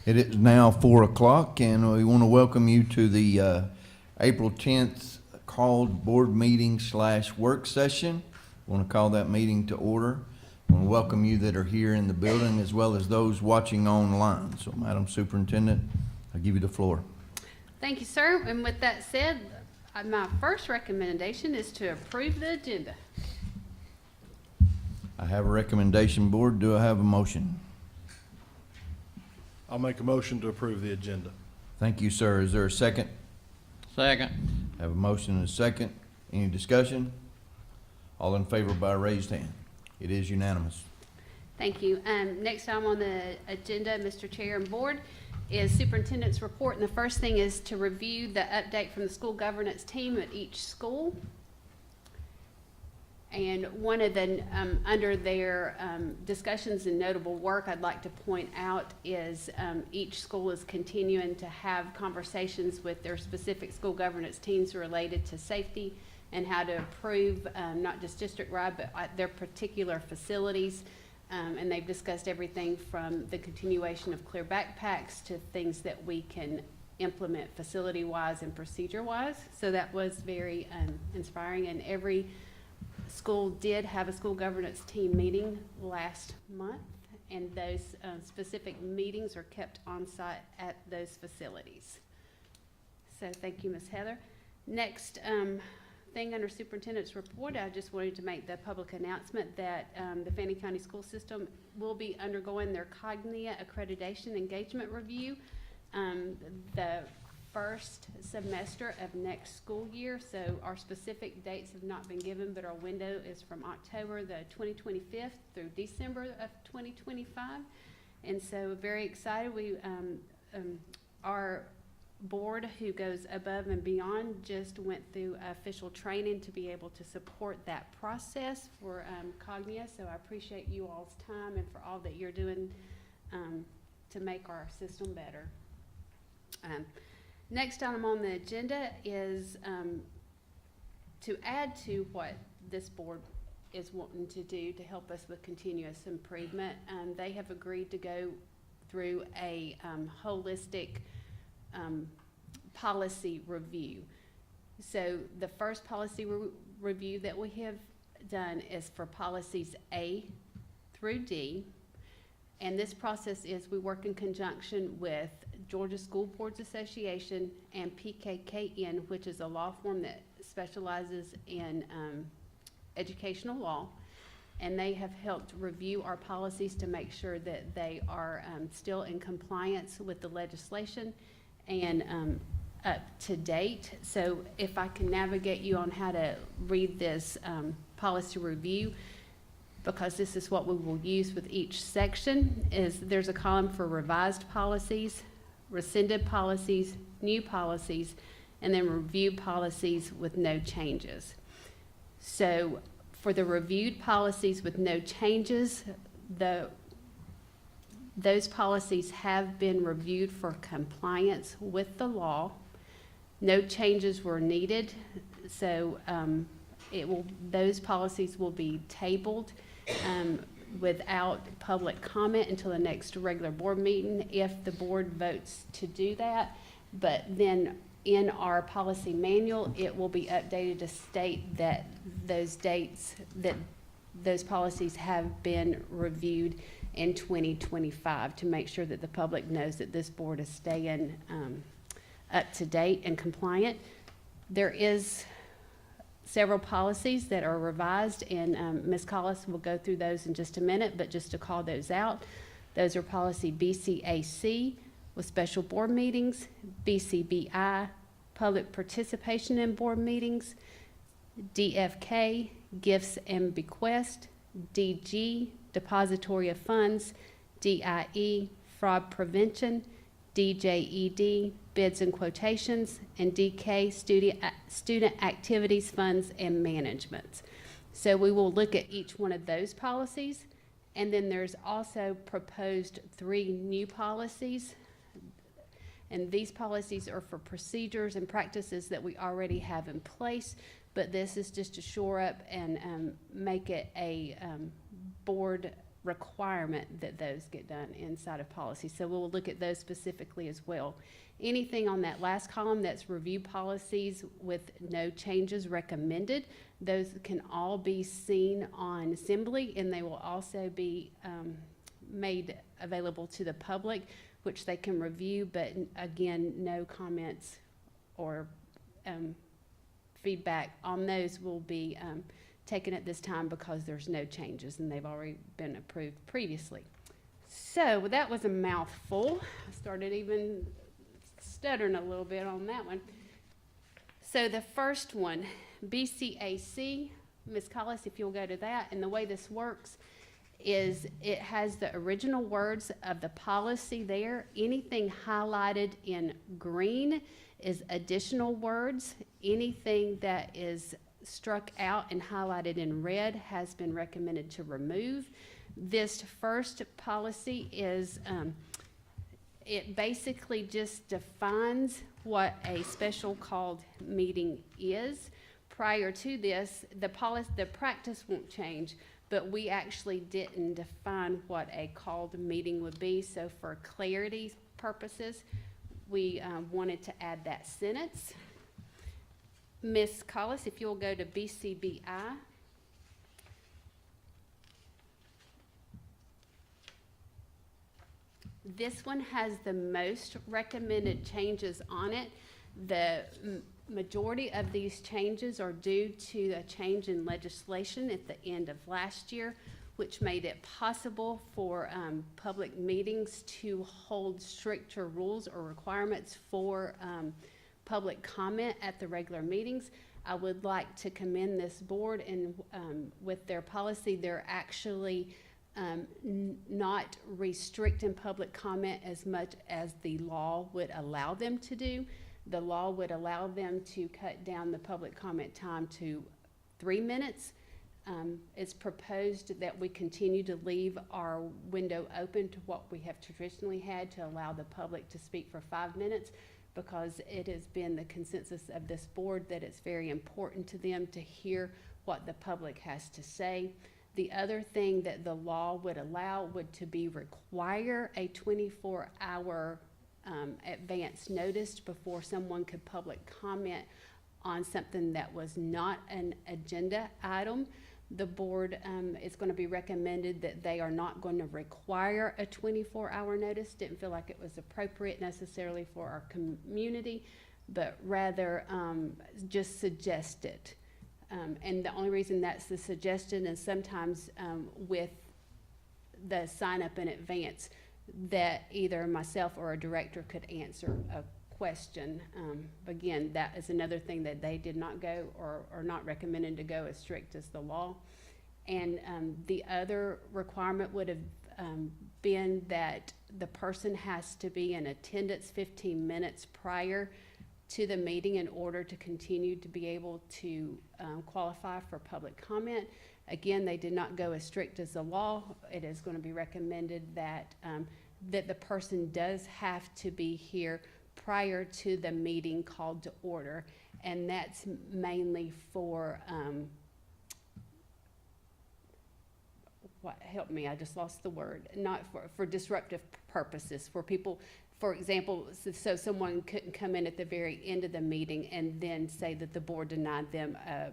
It is now 4 o'clock, and we want to welcome you to the April 10th called board meeting / work session. I want to call that meeting to order. I want to welcome you that are here in the building as well as those watching online. So, Madam Superintendent, I'll give you the floor. Thank you, sir. And with that said, my first recommendation is to approve the agenda. I have a recommendation, board. Do I have a motion? I'll make a motion to approve the agenda. Thank you, sir. Is there a second? Second. I have a motion and a second. Any discussion? All in favor by raised hand. It is unanimous. Thank you. Next item on the agenda, Mr. Chair and Board, is Superintendent's report. And the first thing is to review the update from the school governance team at each school. And one of the, under their discussions and notable work, I'd like to point out is each school is continuing to have conversations with their specific school governance teams related to safety and how to improve not just district-wide, but their particular facilities. And they've discussed everything from the continuation of clear backpacks to things that we can implement facility-wise and procedure-wise. So that was very inspiring, and every school did have a school governance team meeting last month, and those specific meetings are kept on site at those facilities. So thank you, Ms. Heather. Next thing under superintendent's report, I just wanted to make the public announcement that the Fannin County School System will be undergoing their Cognia Accreditation Engagement Review the first semester of next school year. So our specific dates have not been given, but our window is from October the 2025 through December of 2025. And so very excited. We our board, who goes above and beyond, just went through official training to be able to support that process for Cognia. So I appreciate you all's time and for all that you're doing to make our system better. Next item on the agenda is to add to what this board is wanting to do to help us with continuous improvement. They have agreed to go through a holistic policy review. So the first policy review that we have done is for policies A through D. And this process is we work in conjunction with Georgia School Boards Association and PKKN, which is a law firm that specializes in educational law. And they have helped review our policies to make sure that they are still in compliance with the legislation and up to date. So if I can navigate you on how to read this policy review, because this is what we will use with each section, is there's a column for revised policies, rescinded policies, new policies, and then reviewed policies with no changes. So for the reviewed policies with no changes, those policies have been reviewed for compliance with the law. No changes were needed, so those policies will be tabled without public comment until the next regular board meeting if the board votes to do that. But then in our policy manual, it will be updated to state that those dates, that those policies have been reviewed in 2025 to make sure that the public knows that this board is staying up to date and compliant. There is several policies that are revised, and Ms. Collis will go through those in just a minute, but just to call those out, those are policy BCAC with special board meetings, BCBI, public participation in board meetings, DFK, gifts and bequest, DG, depository of funds, DIE, fraud prevention, DJED, bids and quotations, and DK, student activities, funds, and management. So we will look at each one of those policies, and then there's also proposed 3 new policies. And these policies are for procedures and practices that we already have in place, but this is just to shore up and make it a board requirement that those get done inside of policy. So we'll look at those specifically as well. Anything on that last column that's review policies with no changes recommended, those can all be seen on Assembly, and they will also be made available to the public, which they can review, but again, no comments or feedback on those will be taken at this time because there's no changes and they've already been approved previously. So that was a mouthful. I started even stuttering a little bit on that one. So the first one, BCAC, Ms. Collis, if you'll go to that, and the way this works is it has the original words of the policy there. Anything highlighted in green is additional words. Anything that is struck out and highlighted in red has been recommended to remove. This first policy is, it basically just defines what a special called meeting is. Prior to this, the practice won't change, but we actually didn't define what a called meeting would be. So for clarity purposes, we wanted to add that sentence. Ms. Collis, if you'll go to BCBI. This one has the most recommended changes on it. The majority of these changes are due to a change in legislation at the end of last year, which made it possible for public meetings to hold stricter rules or requirements for public comment at the regular meetings. I would like to commend this board, and with their policy, they're actually not restricting public comment as much as the law would allow them to do. The law would allow them to cut down the public comment time to 3 minutes. It's proposed that we continue to leave our window open to what we have traditionally had to allow the public to speak for 5 minutes, because it has been the consensus of this board that it's very important to them to hear what the public has to say. The other thing that the law would allow would to be require a 24-hour advance notice before someone could public comment on something that was not an agenda item. The board is going to be recommended that they are not going to require a 24-hour notice. Didn't feel like it was appropriate necessarily for our community, but rather just suggest it. And the only reason that's the suggestion is sometimes with the sign up in advance that either myself or a director could answer a question. Again, that is another thing that they did not go or are not recommended to go as strict as the law. And the other requirement would have been that the person has to be in attendance 15 minutes prior to the meeting in order to continue to be able to qualify for public comment. Again, they did not go as strict as the law. It is going to be recommended that that the person does have to be here prior to the meeting called to order, and that's mainly for help me, I just lost the word. Not for disruptive purposes, for people. For example, so someone couldn't come in at the very end of the meeting and then say that the board denied them an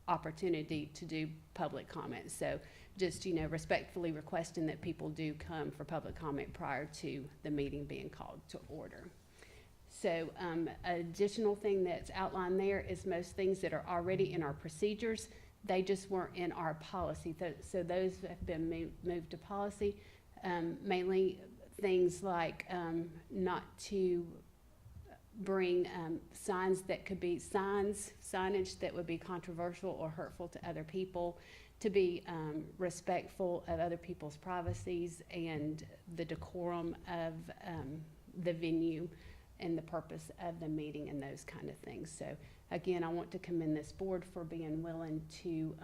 opportunity to do public comment. So just, respectfully requesting that people do come for public comment prior to the meeting being called to order. So additional thing that's outlined there is most things that are already in our procedures. They just weren't in our policy. So those have been moved to policy, mainly things like not to bring signs that could be signage that would be controversial or hurtful to other people, to be respectful of other people's privacies and the decorum of the venue and the purpose of the meeting and those kind of things. So again, I want to commend this board for being willing to,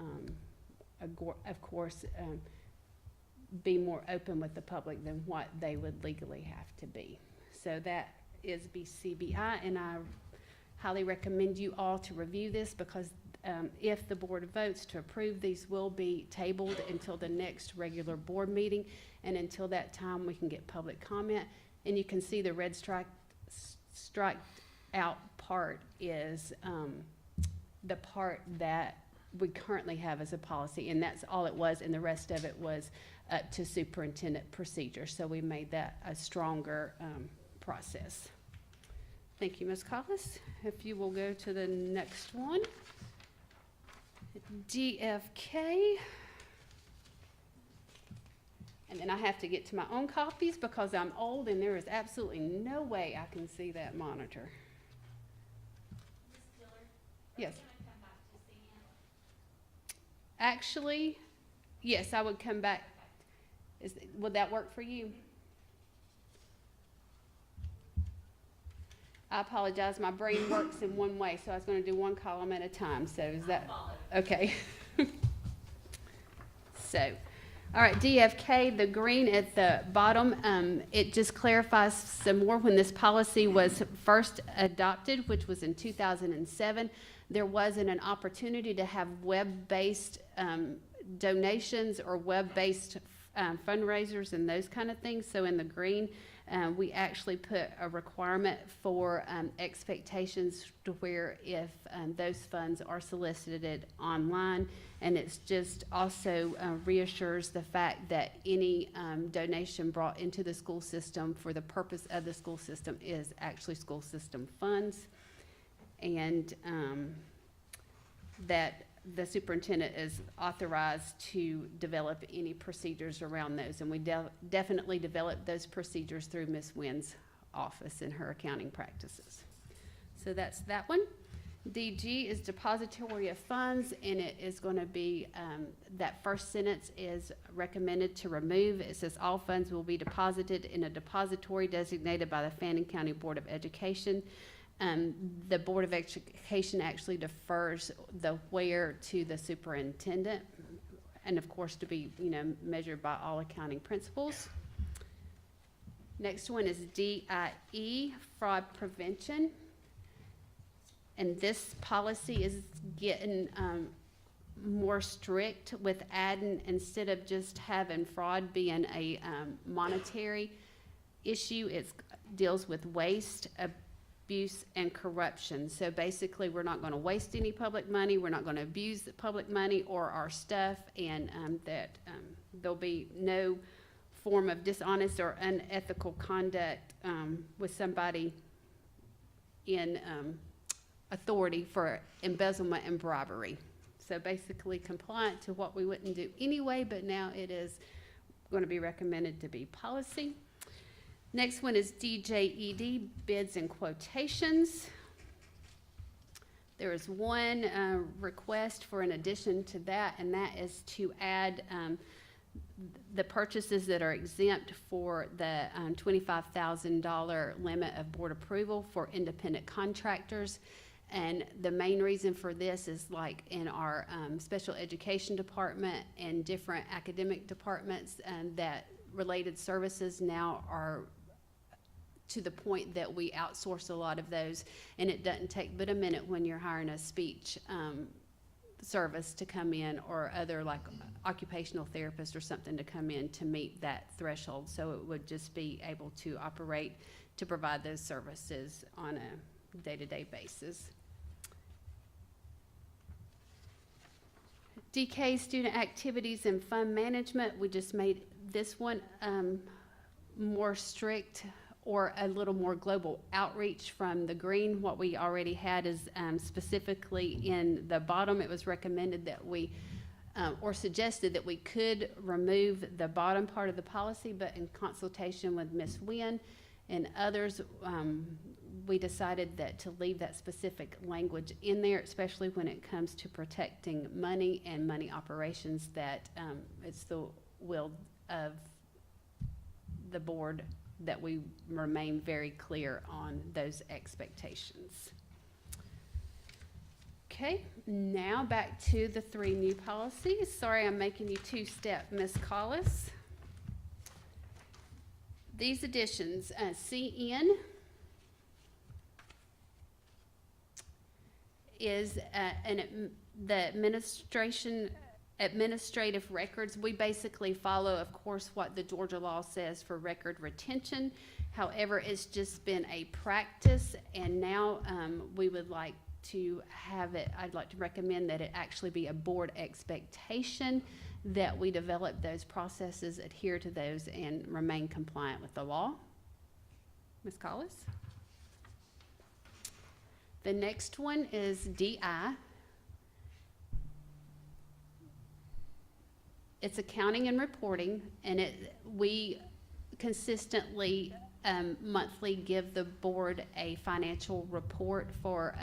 of course, be more open with the public than what they would legally have to be. So that is BCBI, and I highly recommend you all to review this because if the board votes to approve, these will be tabled until the next regular board meeting. And until that time, we can get public comment. And you can see the red striked out part is the part that we currently have as a policy, and that's all it was, and the rest of it was up to superintendent procedure. So we made that a stronger process. Thank you, Ms. Collis. If you will go to the next one. DFK. And then I have to get to my own copies because I'm old and there is absolutely no way I can see that monitor. Ms. Dillard? Yes. Are you gonna come back to CN? Actually, yes, I would come back. Would that work for you? I apologize, my brain works in one way, so I was gonna do one column at a time, so is that, okay. So, all right, DFK, the green at the bottom, it just clarifies some more. When this policy was first adopted, which was in 2007, there wasn't an opportunity to have web-based donations or web-based fundraisers and those kind of things. So in the green, we actually put a requirement for expectations to where if those funds are solicited online, and it's just also reassures the fact that any donation brought into the school system for the purpose of the school system is actually school system funds, and that the superintendent is authorized to develop any procedures around those. And we definitely developed those procedures through Ms. Wynn's office and her accounting practices. So that's that one. DG is depository of funds, and it is going to be, that first sentence is recommended to remove. It says all funds will be deposited in a depository designated by the Fannin County Board of Education. The Board of Education actually defers the where to the superintendent, and of course to be, measured by all accounting principles. Next one is DIE, fraud prevention. And this policy is getting more strict with adding, instead of just having fraud being a monetary issue, it deals with waste, abuse, and corruption. So basically, we're not going to waste any public money, we're not going to abuse the public money or our stuff, and that there'll be no form of dishonest or unethical conduct with somebody in authority for embezzlement and bribery. So basically compliant to what we wouldn't do anyway, but now it is going to be recommended to be policy. Next one is DJED, bids and quotations. There is one request for an addition to that, and that is to add the purchases that are exempt for the $25,000 limit of board approval for independent contractors. And the main reason for this is, like in our special education department and different academic departments, and that related services now are to the point that we outsource a lot of those, and it doesn't take but a minute when you're hiring a speech service to come in, or other like occupational therapist or something to come in to meet that threshold. So it would just be able to operate to provide those services on a day-to-day basis. DK, student activities and fund management, we just made this one more strict, or a little more global outreach from the green. What we already had is specifically in the bottom, it was recommended that we, or suggested that we could remove the bottom part of the policy, but in consultation with Ms. Wynn and others, we decided that to leave that specific language in there, especially when it comes to protecting money and money operations, that it's the will of the board that we remain very clear on those expectations. Okay, now back to the three new policies. Sorry, I'm making you two-step, Ms. Collis. These additions, CN is, and the administrative records, we basically follow, of course, what the Georgia law says for record retention. However, it's just been a practice, and now we would like to have it, I'd like to recommend that it actually be a board expectation that we develop those processes, adhere to those, and remain compliant with the law. Ms. Collis? The next one is DI. It's accounting and reporting, and we consistently monthly give the board a financial report for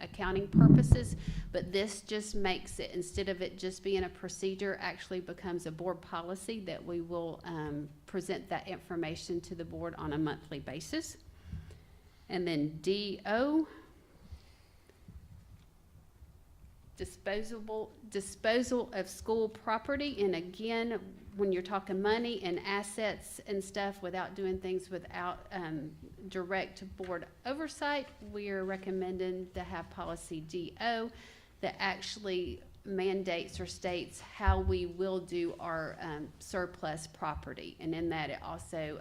accounting purposes, but this just makes it, instead of it just being a procedure, actually becomes a board policy that we will present that information to the board on a monthly basis. And then DO, disposal of school property. And again, when you're talking money and assets and stuff, without doing things without direct board oversight, we are recommending to have policy DO that actually mandates or states how we will do our surplus property. And in that, it also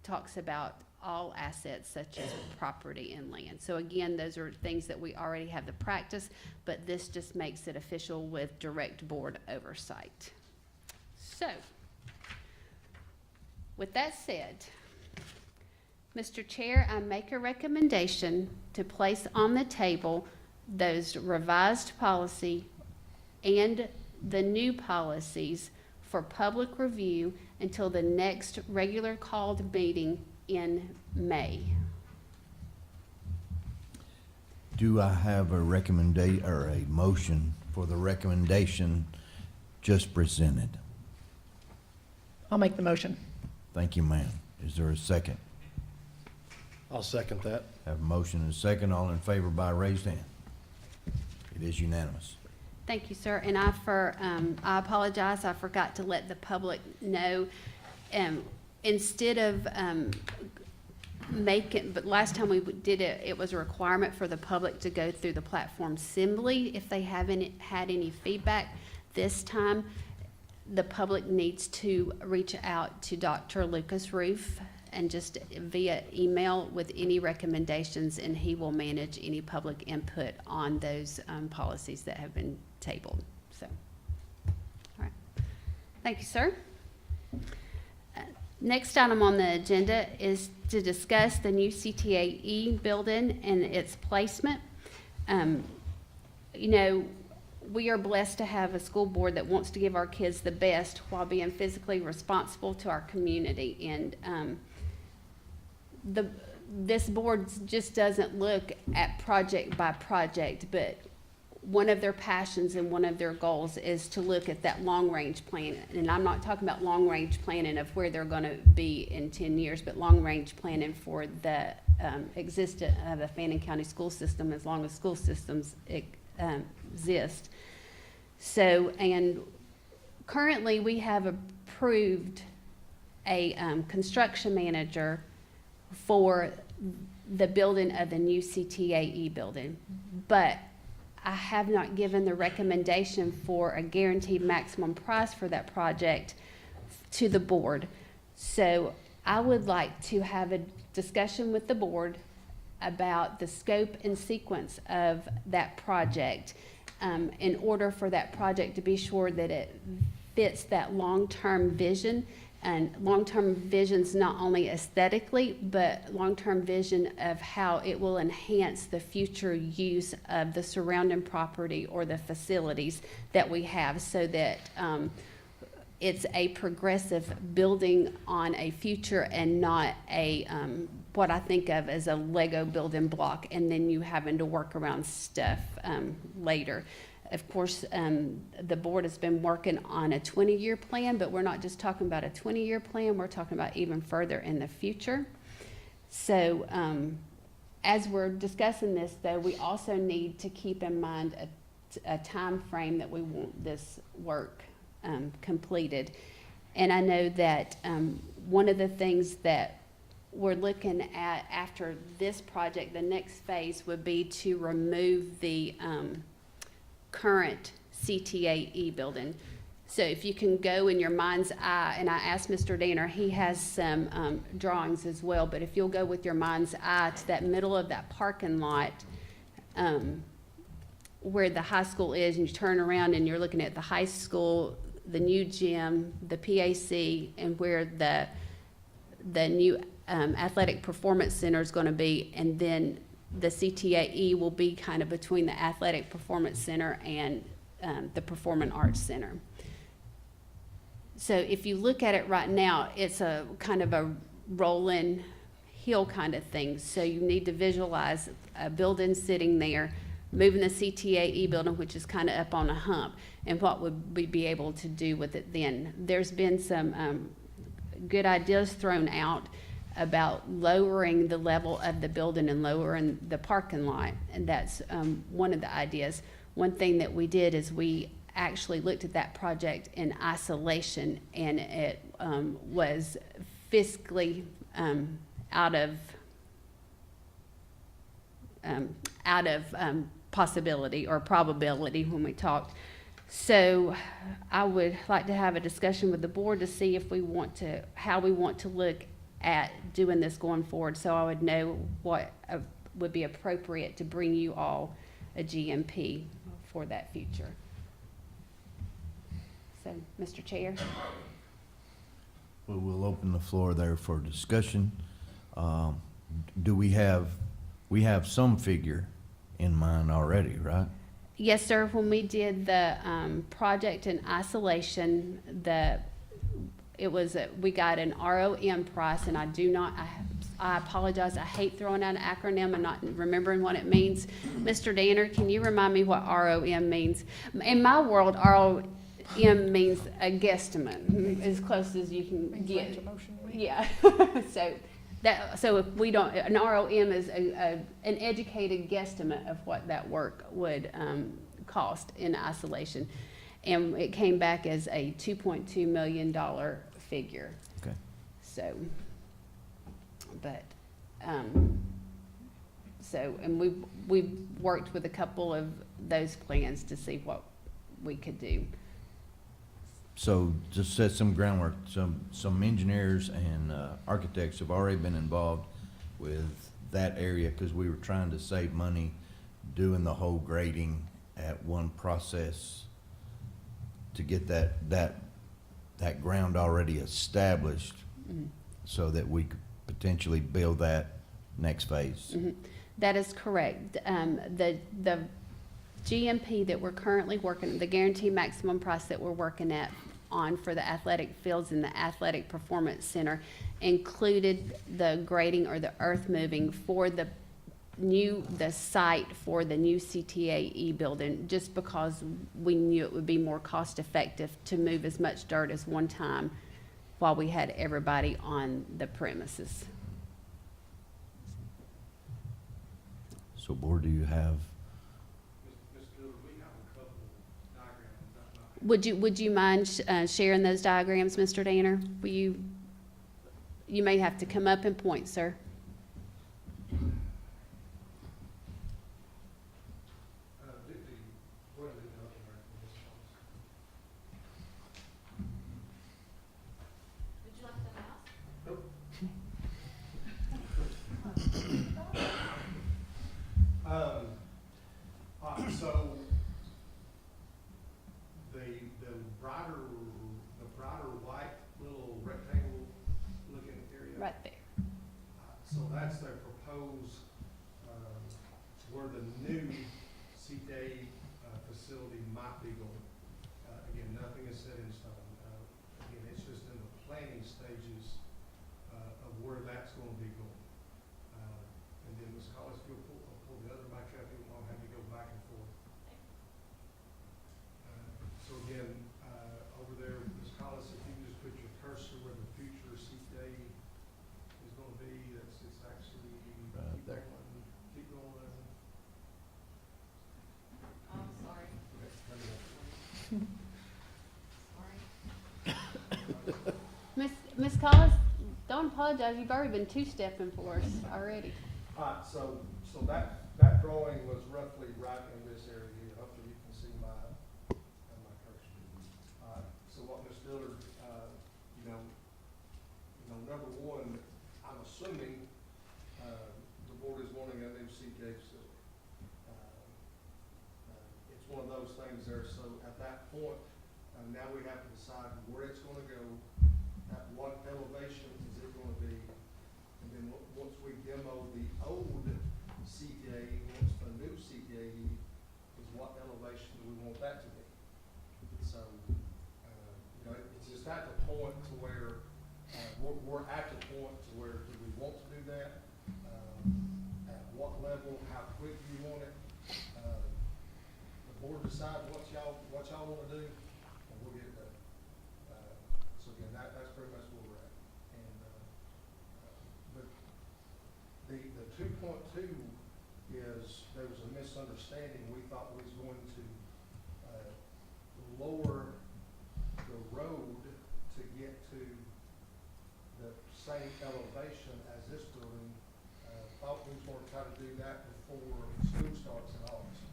talks about all assets such as property and land. So again, those are things that we already have the practice, but this just makes it official with direct board oversight. So, with that said, Mr. Chair, I make a recommendation to place on the table those revised policy and the new policies for public review until the next regular called meeting in May. Do I have a recommendation or a motion for the recommendation just presented? I'll make the motion. Thank you, ma'am. Is there a second? I'll second that. Have a motion and a second. All in favor by raised hand. It is unanimous. Thank you, sir. And I apologize, I forgot to let the public know. Instead of but last time we did it, it was a requirement for the public to go through the platform assembly if they haven't had any feedback. This time, the public needs to reach out to Dr. Lucas Roof and just via email with any recommendations, and he will manage any public input on those policies that have been tabled. So, all right. Thank you, sir. Next item on the agenda is to discuss the new CTAE building and its placement. You know, we are blessed to have a school board that wants to give our kids the best while being physically responsible to our community. And this board just doesn't look at project by project, but one of their passions and one of their goals is to look at that long-range plan. And I'm not talking about long-range planning of where they're going to be in 10 years, but long-range planning for the existence of the Fannin County school system as long as school systems exist. So, and currently we have approved a construction manager for the building of the new CTAE building, but I have not given the recommendation for a guaranteed maximum price for that project to the board. So I would like to have a discussion with the board about the scope and sequence of that project in order for that project to be sure that it fits that long-term vision. And long-term vision's not only aesthetically, but long-term vision of how it will enhance the future use of the surrounding property or the facilities that we have, so that it's a progressive building on a future and not a what I think of as a Lego building block, and then you having to work around stuff later. Of course, the board has been working on a 20-year plan, but we're not just talking about a 20-year plan, we're talking about even further in the future. So as we're discussing this, though, we also need to keep in mind a time frame that we want this work completed. And I know that one of the things that we're looking at after this project, the next phase would be to remove the current CTAE building. So if you can go in your mind's eye, and I asked Mr. Danner, he has some drawings as well, but if you'll go with your mind's eye to that middle of that parking lot, where the high school is, and you turn around and you're looking at the high school, the new gym, the PAC, and where the new athletic performance center is gonna be, and then the CTAE will be kind of between the athletic performance center and the performing arts center. So if you look at it right now, it's a kind of a rolling hill kind of thing. So you need to visualize a building sitting there, moving the CTAE building, which is kind of up on a hump, and what would we be able to do with it then? There's been some good ideas thrown out about lowering the level of the building and lowering the parking lot, and that's one of the ideas. One thing that we did is we actually looked at that project in isolation, and it was fiscally out of possibility or probability when we talked. So I would like to have a discussion with the board to see if we want to, how we want to look at doing this going forward, so I would know what would be appropriate to bring you all a GMP for that future. So, Mr. Chair? Well, we'll open the floor there for discussion. Do we have some figure in mind already, right? Yes, sir. When we did the project in isolation, we got an ROM price, and I apologize, I hate throwing out an acronym and not remembering what it means. Mr. Danner, can you remind me what ROM means? In my world, ROM means a guesstimate, as close as you can get. Yeah. So if we don't, an ROM is an educated guesstimate of what that work would cost in isolation. And it came back as a $2.2 million figure. Okay. So, but, and we've worked with a couple of those plans to see what we could do. So just set some groundwork, some engineers and architects have already been involved with that area, because we were trying to save money doing the whole grading at one process to get that ground already established, so that we could potentially build that next phase. That is correct. The GMP that we're currently working, the guaranteed maximum price that we're working on for the athletic fields and the athletic performance center included the grading or the earth moving for the site for the new CTAE building, just because we knew it would be more cost effective to move as much dirt as one time while we had everybody on the premises. So board, do you have? Would you mind sharing those diagrams, Mr. Danner? You may have to come up and point, sir. Would you like the mouse? So the brighter white little rectangle looking area. Right there. So that's their proposed, where the new CTA facility might be going. Again, nothing is set in stone. Again, it's just in the planning stages of where that's going to be going. And then Ms. Collins, if you'll pull the other mic up, you won't have to go back and forth. So again, over there, Ms. Collins, if you can just put your cursor where the future CTA is going to be, it's actually, Right keep there. going, keep going. Oh, sorry. Sorry. Miss Collins, don't apologize. You've already been two-stepping for us already. So that drawing was roughly right in this area here. Hopefully you can see my what Ms. Dillard, number one, I'm assuming, the board is wanting a new CTA facility. It's one of those things there, so at that point, now we have to decide where it's gonna go, at what elevation is it gonna be, and then once we demo the old CTA, once the new CTA is what elevation do we want that to be? So, it's just at the point to where, we're at the point to where, do we want to do that? At what level, how quick do you want it? The board decides what y'all wanna do, and we'll get it done. So again, that's pretty much where we're at. And, but the 2.2 is, there was a misunderstanding. We thought we was going to, lower the road to get to the same elevation as this building. Thought we was going to try to do that before school starts in August.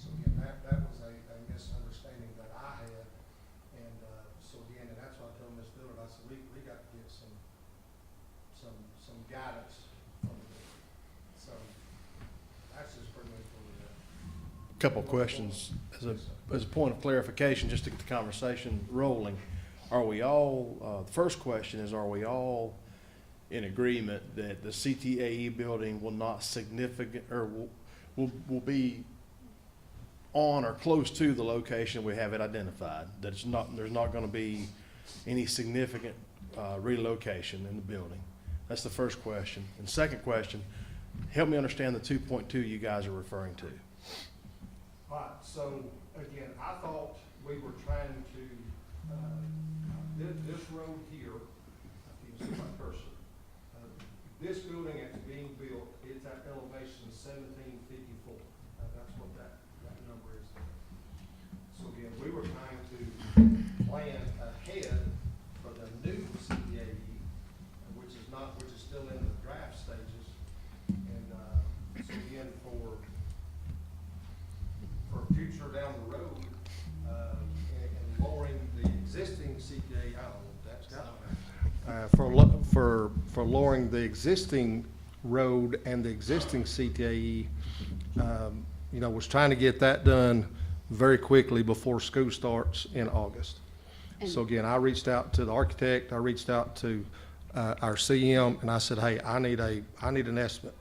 So again, that was a misunderstanding that I had. And, so again, and that's why I told Ms. Dillard, I said, we got to get some guidance from the board. So that's just pretty much where we're at. Couple of questions as a point of clarification, just to get the conversation rolling. Are we all, the first question is, are we all in agreement that the CTAE building will not significant, or will be on or close to the location we have it identified? That it's not, there's not gonna be any significant relocation in the building? That's the first question. And second question, help me understand the 2.2 you guys are referring to. All right, so again, I thought we were trying to, this road here, you can see my cursor, this building that's being built, it's at elevation 1754. That's what that number is. So again, we were trying to plan ahead for the new CDAE, which is still in the draft stages. And, so again, for future down the road, and lowering the existing CTA, I don't know if that's got. For lowering the existing road and the existing CTAE, was trying to get that done very quickly before school starts in August. So again, I reached out to the architect, I reached out to our CM, and I said, hey, I need an estimate.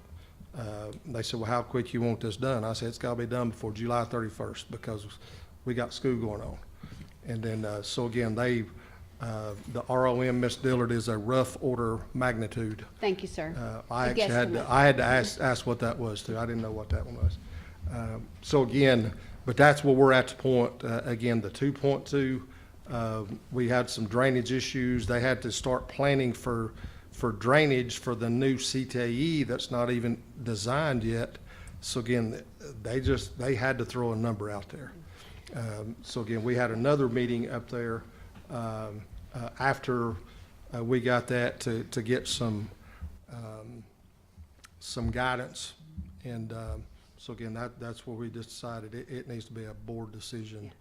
They said, well, how quick you want this done? I said, it's gotta be done before July 31st because we got school going on. And then, so again, the ROM, Ms. Dillard, is a rough order magnitude. Thank you, sir. I A actually guesstimate. I had to ask what that was too. I didn't know what that one was. So again, but that's where we're at the point. Again, the 2.2, we had some drainage issues. They had to start planning for drainage for the new CTAE that's not even designed yet. So again, they had to throw a number out there. So again, we had another meeting up there after we got that to get some guidance. And so again, that's where we just decided it needs to be a board decision,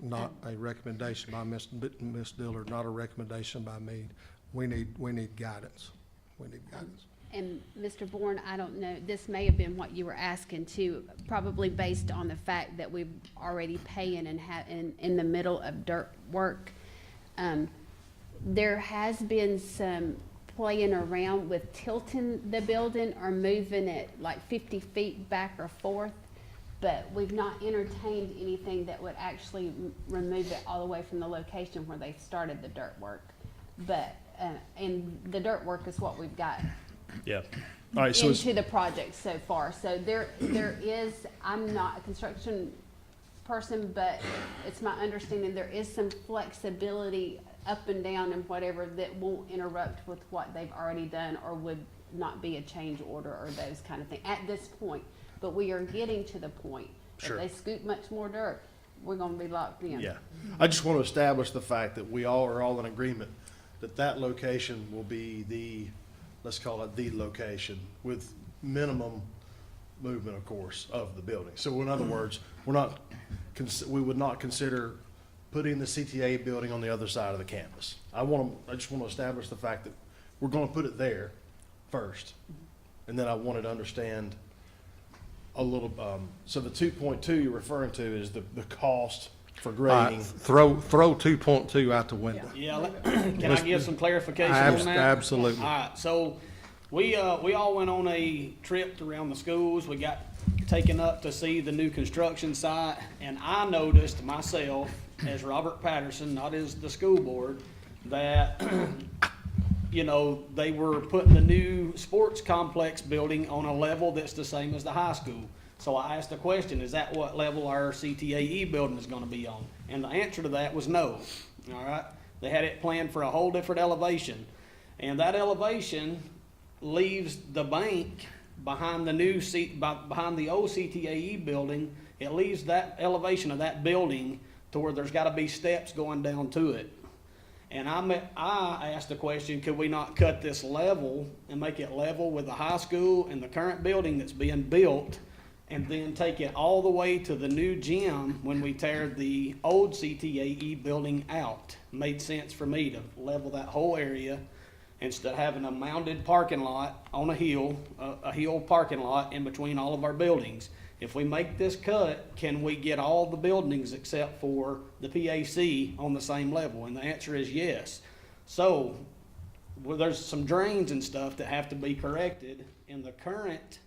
not a recommendation by Ms. Dillard, not a recommendation by me. We need guidance. We need guidance. And Mr. Bourne, I don't know, this may have been what you were asking too, probably based on the fact that we're already paying and in the middle of dirt work. There has been some playing around with tilting the building or moving it like 50 feet back or forth, but we've not entertained anything that would actually remove it all the way from the location where they started the dirt work. But, and the dirt work is what we've got Yeah. All right, so into the project so far. So there is, I'm not a construction person, but it's my understanding there is some flexibility up and down and whatever that won't interrupt with what they've already done or would not be a change order or those kind of things at this point. But we are getting to the point. Sure. If they scoop much more dirt, we're gonna be locked in. yeah, I just want to establish the fact that we all are all in agreement that location will be the, let's call it the location with minimum movement, of course, of the building. So in other words, we would not consider putting the CTA building on the other side of the campus. I just want to establish the fact that we're going to put it there first. And then I wanted to understand a little, so the 2.2 you're referring to is the cost for grading. Throw 2.2 out the window. Yeah, can I give some clarification on that? Absolutely. All right, so we all went on a trip around the schools. We got taken up to see the new construction site, and I noticed myself, as Robert Patterson, not as the school board, that, you know, they were putting the new sports complex building on a level that's the same as the high school. So I asked the question, is that what level our CTAE building is gonna be on? And the answer to that was no, all right? They had it planned for a whole different elevation. And that elevation leaves the bank behind the behind the old CTAE building. It leaves that elevation of that building to where there's gotta be steps going down to it. And I asked the question, could we not cut this level and make it level with the high school and the current building that's being built, and then take it all the way to the new gym when we tear the old CTAE building out? Made sense for me to level that whole area instead of having a mounded parking lot on a hill parking lot in between all of our buildings. If we make this cut, can we get all the buildings except for the PAC on the same level? And the answer is yes. So, well, there's some drains and stuff that have to be corrected in the current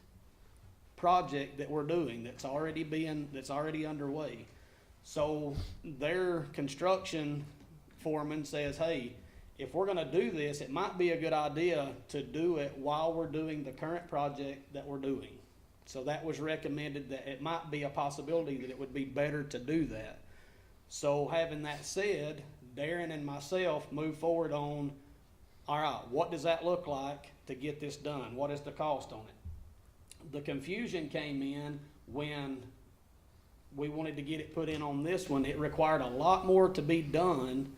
project that we're doing that's already underway. So their construction foreman says, hey, if we're gonna do this, it might be a good idea to do it while we're doing the current project that we're doing. So that was recommended, that it might be a possibility that it would be better to do that. So having that said, Darren and myself move forward on, all right, what does that look like to get this done? What is the cost on it? The confusion came in when we wanted to get it put in on this one. It required a lot more to be done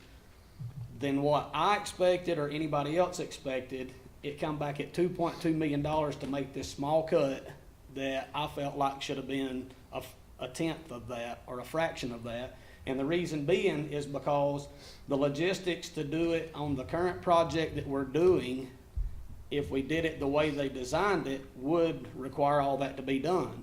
than what I expected or anybody else expected. It come back at $2.2 million to make this small cut that I felt like should have been a tenth of that or a fraction of that. And the reason being is because the logistics to do it on the current project that we're doing, if we did it the way they designed it, would require all that to be done.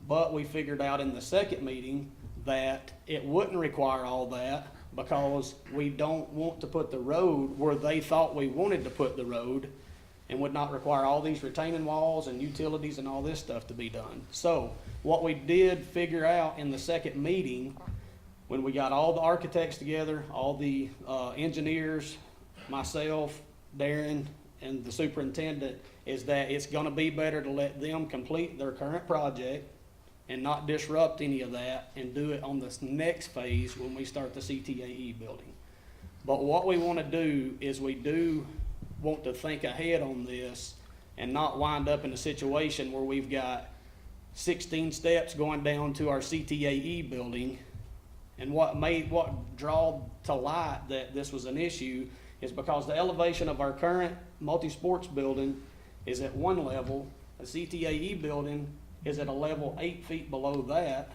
But we figured out in the second meeting that it wouldn't require all that because we don't want to put the road where they thought we wanted to put the road, and would not require all these retaining walls and utilities and all this stuff to be done. So what we did figure out in the second meeting, when we got all the architects together, all the engineers, myself, Darren, and the superintendent, is that it's gonna be better to let them complete their current project and not disrupt any of that, and do it on this next phase when we start the CTAE building. But what we wanna do is we do want to think ahead on this and not wind up in a situation where we've got 16 steps going down to our CTAE building. And what draw to light that this was an issue is because the elevation of our current multi-sports building is at one level, the CTAE building is at a level 8 feet below that,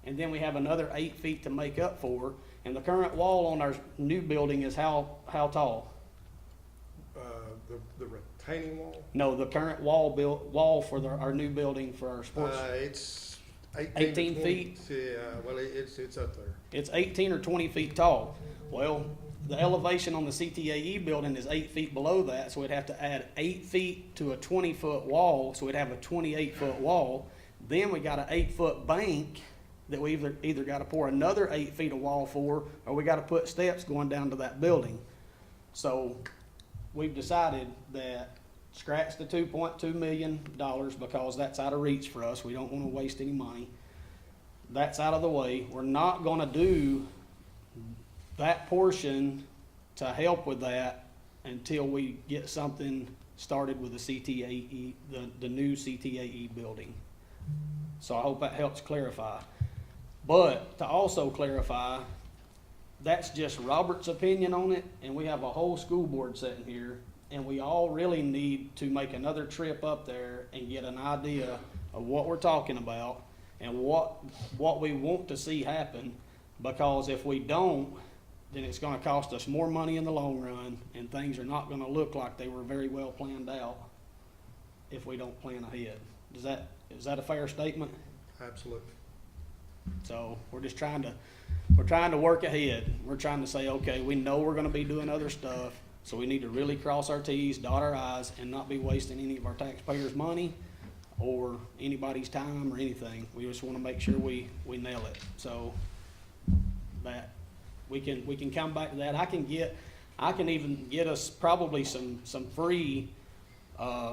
and then we have another 8 feet to make up for, and the current wall on our new building is how tall? The retaining wall, No, the current wall for our new building for our sports. it's 18 feet? Yeah, well, it's up there. It's 18 or 20 feet tall. Well, the elevation on the CTAE building is 8 feet below that, so we'd have to add 8 feet to a 20-foot wall, so we'd have a 28-foot wall. Then we got an 8-foot bank that we either got to pour another 8 feet of wall for, or we got to put steps going down to that building. So we've decided that scratch the $2.2 million because that's out of reach for us. We don't want to waste any money. That's out of the way. We're not going to do that portion to help with that until we get something started with the CTAE, the new CTAE building. So I hope that helps clarify. But to also clarify, that's just Robert's opinion on it, and we have a whole school board sitting here, and we all really need to make another trip up there and get an idea of what we're talking about and what we want to see happen. Because if we don't, then it's gonna cost us more money in the long run, and things are not gonna look like they were very well planned out if we don't plan ahead. Is that a fair statement? Absolutely. So we're just trying to work ahead. We're trying to say, okay, we know we're gonna be doing other stuff, so we need to really cross our Ts, dot our Is, and not be wasting any of our taxpayers' money or anybody's time or anything. We just wanna make sure we nail it. So that, we can come back to that. I can even get us probably some free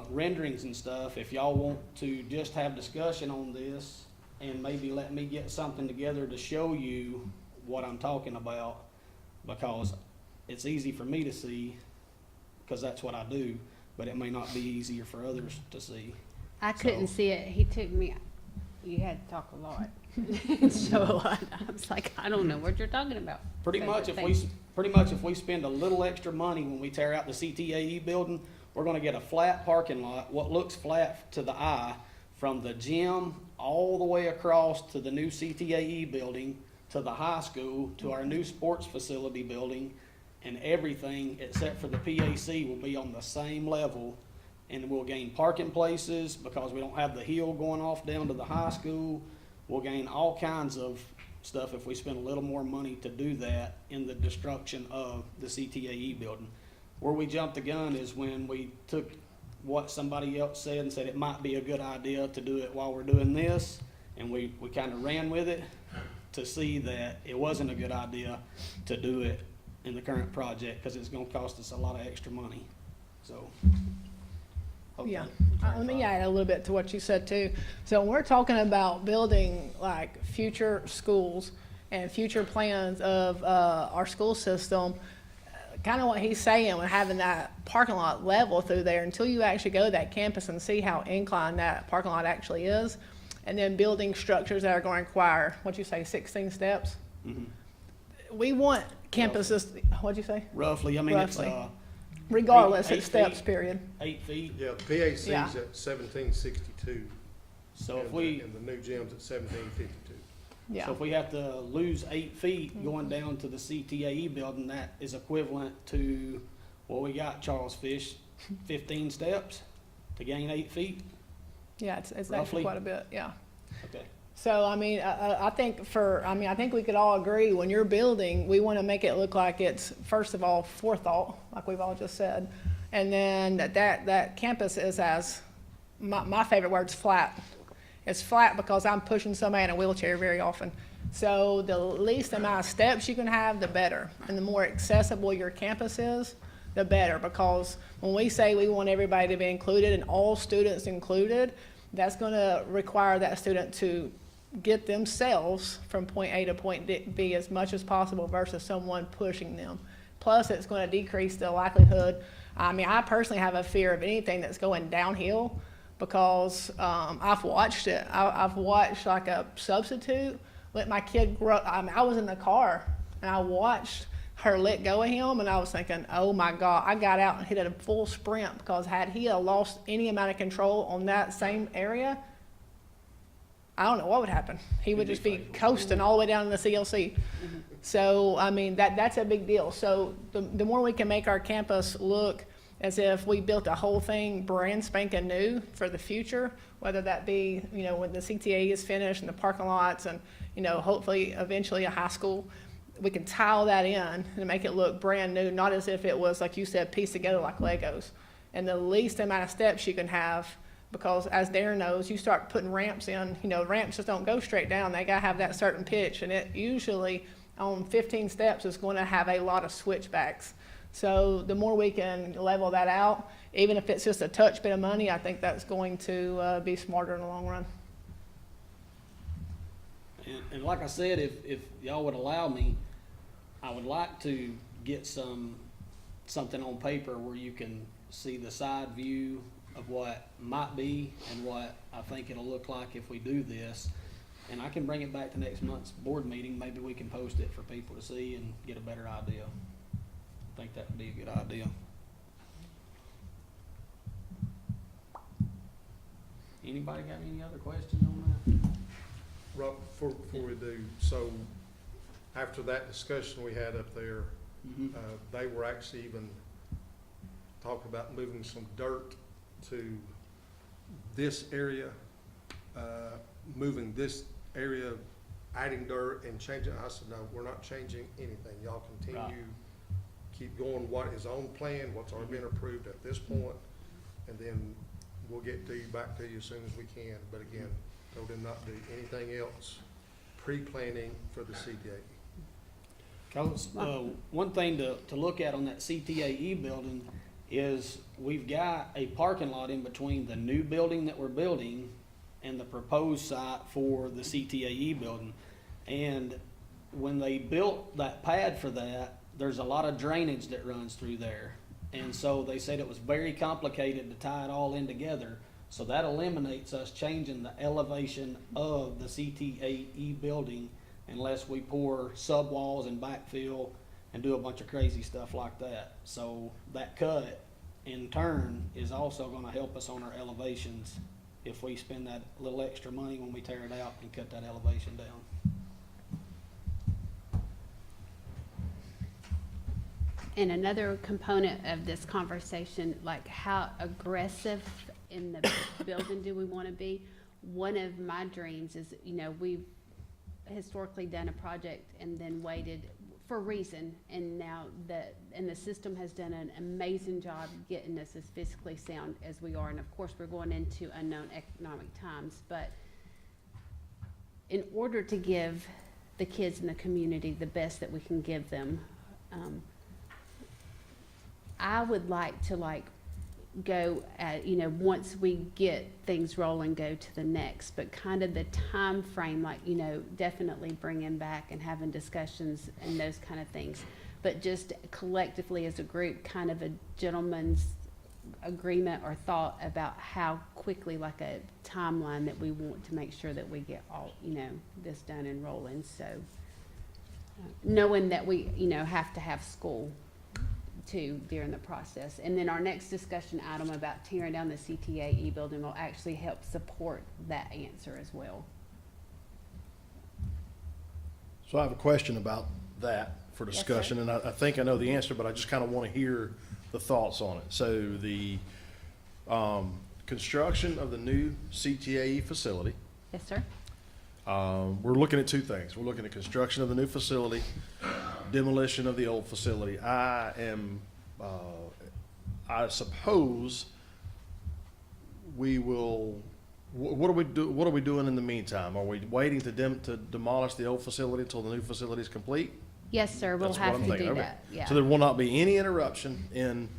renderings and stuff if y'all want to just have discussion on this and maybe let me get something together to show you what I'm talking about, because it's easy for me to see because that's what I do, but it may not be easier for others to see. I couldn't So- see it. He took me, you had to talk a lot, and show a lot. I was like, I don't know what you're talking about. Pretty So, much but if we spend a little extra money when we tear out the CTAE building, we're gonna get a flat parking lot, what looks flat to the eye, from the gym all the way across to the new CTAE building, to the high school, to our new sports facility building, and everything except for the PAC will be on the same level. And we'll gain parking places because we don't have the hill going off down to the high school. We'll gain all kinds of stuff if we spend a little more money to do that in the destruction of the CTAE building. Where we jumped the gun is when we took what somebody else said and said it might be a good idea to do it while we're doing this, and we kind of ran with it to see that it wasn't a good idea to do it in the current project because it's gonna cost us a lot of extra money, so. hope Yeah, that let me clarifies. add a little bit to what you said too. So when we're talking about building like future schools and future plans of our school system, kind of what he's saying with having that parking lot level through there, until you actually go to that campus and see how inclined that parking lot actually is, and then building structures that are going to require, what'd you say, 16 steps? Mhm. We want campuses, what'd you say? Roughly, I mean, it's, Roughly. Regardless, eight it's steps, feet. period. 8 feet, Yeah, the PAC's Yeah. at 1762. so if we. And the new gym's at 1752. Yeah. So if we have to lose 8 feet going down to the CTAE building, that is equivalent to what we got, Charles Fish, 15 steps to gain 8 feet? Yeah, it's Roughly. actually quite a bit, yeah. Okay. So, I mean, I think I think we could all agree, when you're building, we want to make it look like it's, first of all, forethought, like we've all just said. And then that campus is my favorite word's flat. It's flat because I'm pushing somebody in a wheelchair very often. So the least amount of steps you can have, the better. And the more accessible your campus is, the better. Because when we say we want everybody to be included and all students included, that's going to require that student to get themselves from point A to point B as much as possible versus someone pushing them. Plus, it's going to decrease the likelihood. I mean, I personally have a fear of anything that's going downhill, because I've watched it. I've watched like a substitute let my kid grow. I mean, I was in the car and I watched her let go of him, and I was thinking, oh my God, I got out and hit it a full sprint, because had he lost any amount of control on that same area, I don't know what would happen. He would just be coasting all the way down to the CLC. So, I mean, that's a big deal. So the more we can make our campus look as if we built a whole thing brand spanking new for the future, whether that be, when the CTA is finished and the parking lots and, hopefully eventually a high school, we can tile that in and make it look brand new, not as if it was, like you said, pieced together like Legos. And the least amount of steps you can have, because as Darren knows, you start putting ramps in, ramps just don't go straight down. They gotta have that certain pitch, and it usually on 15 steps is going to have a lot of switchbacks. So the more we can level that out, even if it's just a touch bit of money, I think that's going to be smarter in the long run. And like I said, if y'all would allow me, I would like to get something on paper where you can see the side view of what might be and what I think it'll look like if we do this. And I can bring it back to next month's board meeting. Maybe we can post it for people to see and get a better idea. I think that would be a good idea. Anybody got any other questions on that? Rob, before we do, so after that discussion we had up there, Mhm. they were actually even talking about moving some dirt to this area, moving this area, adding dirt and changing. I said, no, we're not changing anything. Y'all continue, keep going what is on plan, what's already been approved at this point, and then we'll get back to you as soon as we can. But again, told them not to do anything else pre-planning for the CTAE. Cause, one thing to look at on that CTAE building is we've got a parking lot in between the new building that we're building and the proposed site for the CTAE building. And when they built that pad for that, there's a lot of drainage that runs through there. And so they said it was very complicated to tie it all in together. So that eliminates us changing the elevation of the CTAE building unless we pour subwalls and backfill and do a bunch of crazy stuff like that. So that cut in turn is also gonna help us on our elevations if we spend that little extra money when we tear it out and cut that elevation down. And another component of this conversation, like how aggressive in the building do we want to be? One of my dreams is, we've historically done a project and then waited for a reason, and now the system has done an amazing job getting us as fiscally sound as we are. And of course, we're going into unknown economic times, but in order to give the kids in the community the best that we can give them, I would like to go at, once we get things rolling, go to the next, but kind of the time frame, definitely bringing back and having discussions and those kind of things. But just collectively as a group, kind of a gentleman's agreement or thought about how quickly, like a timeline that we want to make sure that we get all, this done and rolling. So knowing that we, have to have school too during the process. And then our next discussion item about tearing down the CTAE building will actually help support that answer as well. So I have a question about that for Yes, sir. discussion, and I think I know the answer, but I just kind of want to hear the thoughts on it. So the construction of the new CTAE facility, Yes, sir? we're looking at two things. We're looking at construction of the new facility, demolition of the old facility. I suppose we will, what are we doing in the meantime? Are we waiting to demolish the old facility until the new facility is complete? Yes, sir, we'll That's what have I'm to thinking. do Okay. that, yeah. So there will not be any interruption in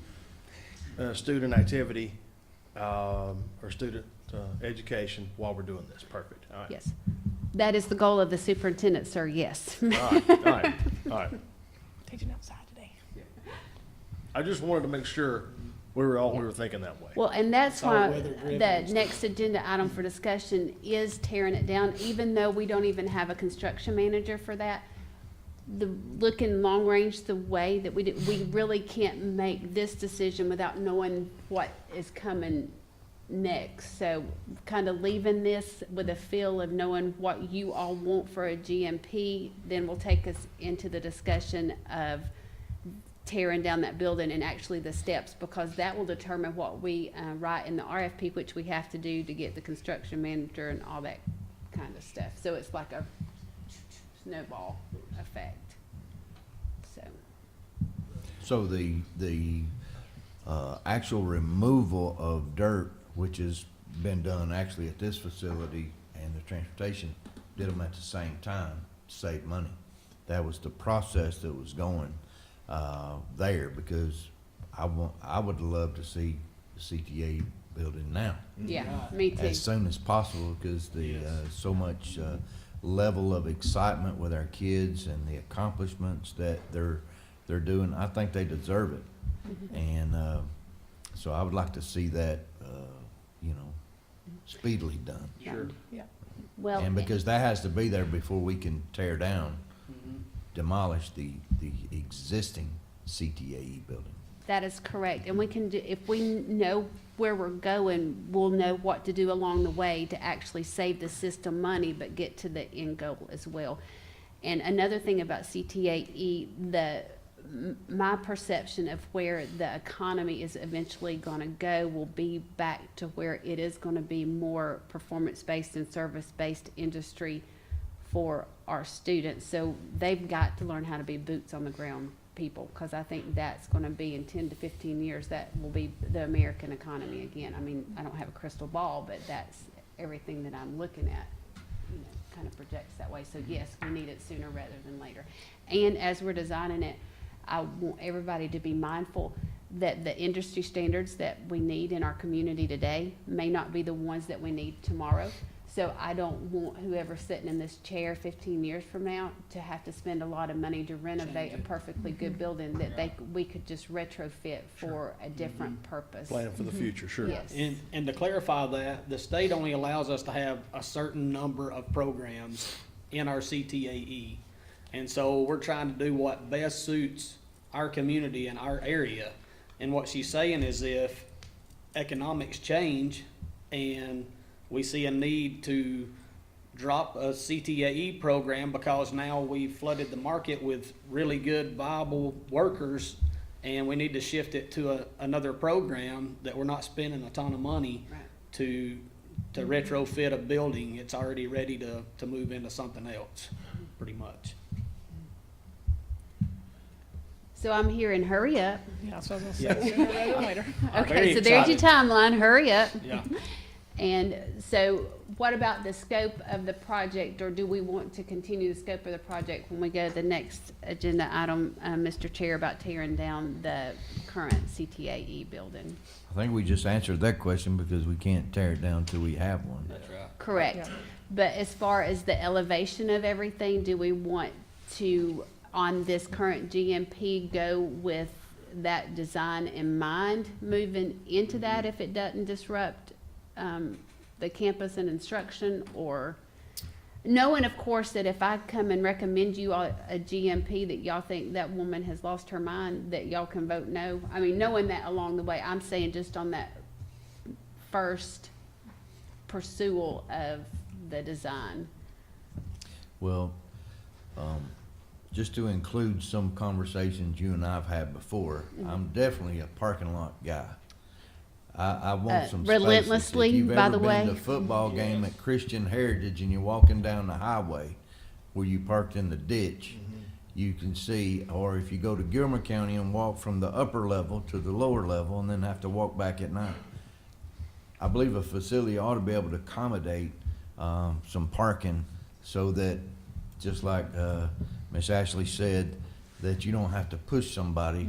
student activity or student education while we're doing this. Perfect. All right. Yes. That is the goal of the superintendent, sir, yes. All right. All right. All right. Teaching outside today. I just wanted to make sure we were thinking that way. Well, and that's It's all why weather-driven the and stuff. next agenda item for discussion is tearing it down, even though we don't even have a construction manager for that. Looking long range, the way that we really can't make this decision without knowing what is coming next. So kind of leaving this with a feel of knowing what you all want for a GMP, then will take us into the discussion of tearing down that building and actually the steps, because that will determine what we write in the RFP, which we have to do to get the construction manager and all that kind of stuff. So it's like a snowball effect. So the actual removal of dirt, which has been done actually at this facility, and the transportation did them at the same time to save money. That was the process that was going there, because I would love to see the CTA building now, Yeah, me too. as soon as possible, because the so much level of excitement with our kids and the accomplishments that they're doing. I think they deserve it, and so I would like to see that speedily done. Sure. Yeah. Well, And because that has to be there before we can tear down, Mhm. demolish the existing CTAE building. that is correct. And we can do, if we know where we're going, we'll know what to do along the way to actually save the system money, but get to the end goal as well. And another thing about CTAE, my perception of where the economy is eventually gonna go will be back to where it is gonna be more performance-based and service-based industry for our students. So they've got to learn how to be boots on the ground people, because I think that's gonna be in 10 to 15 years, that will be the American economy again. I mean, I don't have a crystal ball, but that's everything that I'm looking at, you know, kind of projects that way. So yes, we need it sooner rather than later. And as we're designing it, I want everybody to be mindful that the industry standards that we need in our community today may not be the ones that we need tomorrow. So I don't want whoever's sitting in this chair 15 years from now to have to spend a lot of money to renovate a perfectly good building that we could just retrofit for a different purpose. Plan for the future, sure. Yes. And to clarify that, the state only allows us to have a certain number of programs in our CTAE. And so we're trying to do what best suits our community and our area. And what she's saying is if economics change and we see a need to drop a CTAE program because now we've flooded the market with really good viable workers and we need to shift it to another program that we're not spending a ton of money Right. to retrofit a building, it's already ready to move into something else, pretty much. So I'm hearing, hurry up. Yeah, so I was gonna say, sooner rather than later. Very Okay, so there's your excited. timeline, hurry up. Yeah. And so what about the scope of the project, or do we want to continue the scope of the project when we go to the next agenda item, Mr. Chair, about tearing down the current CTAE building? I think we just answered that question because we can't tear it down till we have one. That's right. Correct. Yeah. But as far as the elevation of everything, do we want to, on this current GMP, go with that design in mind, moving into that if it doesn't disrupt the campus and instruction? Or knowing, of course, that if I come and recommend you a GMP that y'all think that woman has lost her mind, that y'all can vote no? I mean, knowing that along the way, I'm saying just on that first pursuit of the design. Well, just to include some conversations you and I've had before, I'm definitely a parking lot guy. I want some spaces. Relentlessly, If you've by ever the way. been to a football game at Christian Heritage and you're walking down the highway where you parked in the ditch, you can see, or if you go to Gilmer County and walk from the upper level to the lower level and then have to walk back at night. I believe a facility ought to be able to accommodate some parking so that, just like Miss Ashley said, that you don't have to push somebody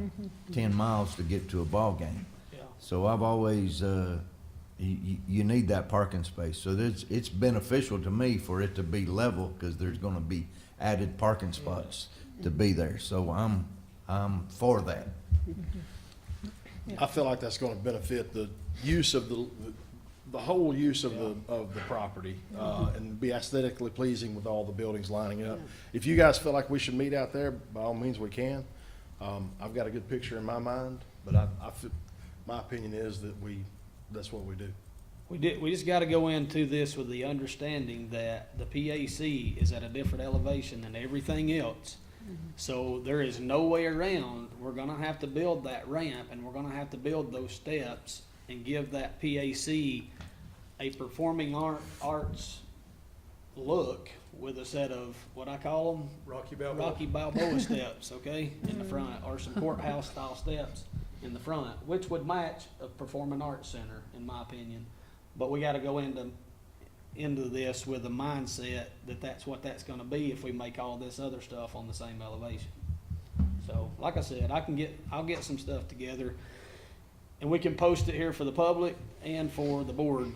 10 miles to get to a ball game. Yeah. So I've always, you need that parking space. So it's beneficial to me for it to be level because there's gonna be added parking spots to be there. So I'm for that. I feel like that's gonna benefit the use of the whole use of the property, and be aesthetically pleasing with all the buildings lining up. If you guys feel like we should meet out there, by all means we can. I've got a good picture in my mind, but my opinion is that that's what we do. We just gotta go into this with the understanding that the PAC is at a different elevation than everything else. So there is no way around, we're gonna have to build that ramp and we're gonna have to build those steps and give that PAC a performing arts look with a set of, what I call them? Rocky Balboa. Rocky Balboa steps, okay, in the front, or some courthouse style steps in the front, which would match a performing arts center, in my opinion. But we gotta go into this with a mindset that that's what that's gonna be if we make all this other stuff on the same elevation. So, like I said, I'll get some stuff together, and we can post it here for the public and for the board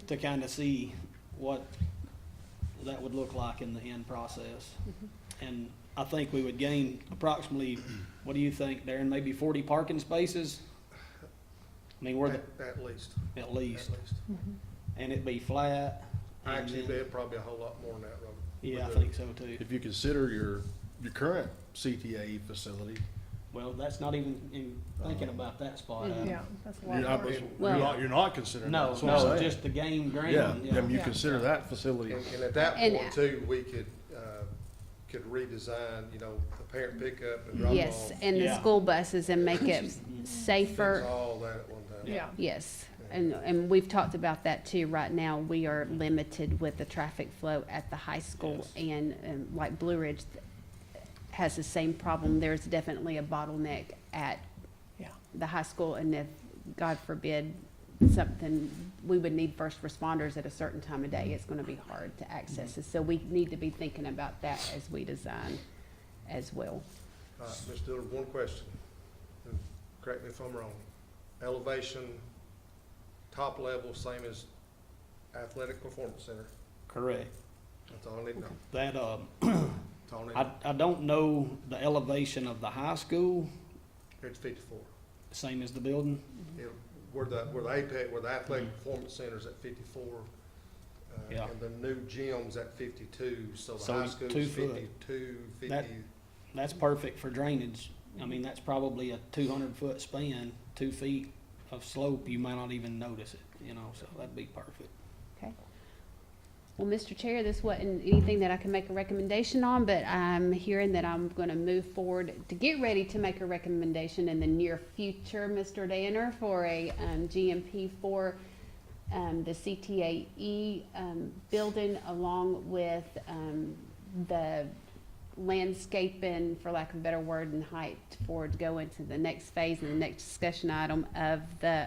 to kind of see what that would look like in the end process. And I think we would gain approximately, what do you think, Darren, maybe 40 parking spaces? I mean, we're At least. at least, and it'd be flat. and Actually, then- it'd probably be a whole lot more than that, Robert. Yeah, I But, think so too. If you consider your current CTAE facility, Well, that's not even in thinking about that spot. Yeah, that's a you're lot not, more. Well- you're not considering that. No, That's what I'm no, saying. just the game Yeah, ground, I mean, you Yeah. consider that facility. And at that And- point too, we could could redesign, you know, the parent pickup and drop off. Yes, and the Yeah. school buses and make it Fix safer. all that at one time. Yeah. Yes, and we've talked about that too. Right now, we are limited with the traffic flow at the high school, and like Blue Ridge has the same problem. There's definitely a bottleneck at Yeah. the high school, and if, God forbid, something, we would need first responders at a certain time of day, it's gonna be hard to access it. So we need to be thinking about that as we design as well. All right, Ms. Dillard, one question, and correct me if I'm wrong. Elevation, top level, same as Athletic Performance Center. Correct. That's all I need to know. That, That's all I need to know. I don't know the elevation of the high school, It's 54. same as the building. It- Where the APEC, where the Athletic Performance Center's at 54, Yeah. and the new gym's at 52, so the So high school's 2 foot. 52, That- 50. That's perfect for drainage. I mean, that's probably a 200-foot span, 2 feet of slope, you might not even notice it, you know, so that'd be perfect. Okay. Well, Mr. Chair, this wasn't anything that I can make a recommendation on, but I'm hearing that I'm gonna move forward to get ready to make a recommendation in the near future, Mr. Danner, for a GMP for the CTAE building, along with the landscaping, for lack of a better word, and height for to go into the next phase and the next discussion item of the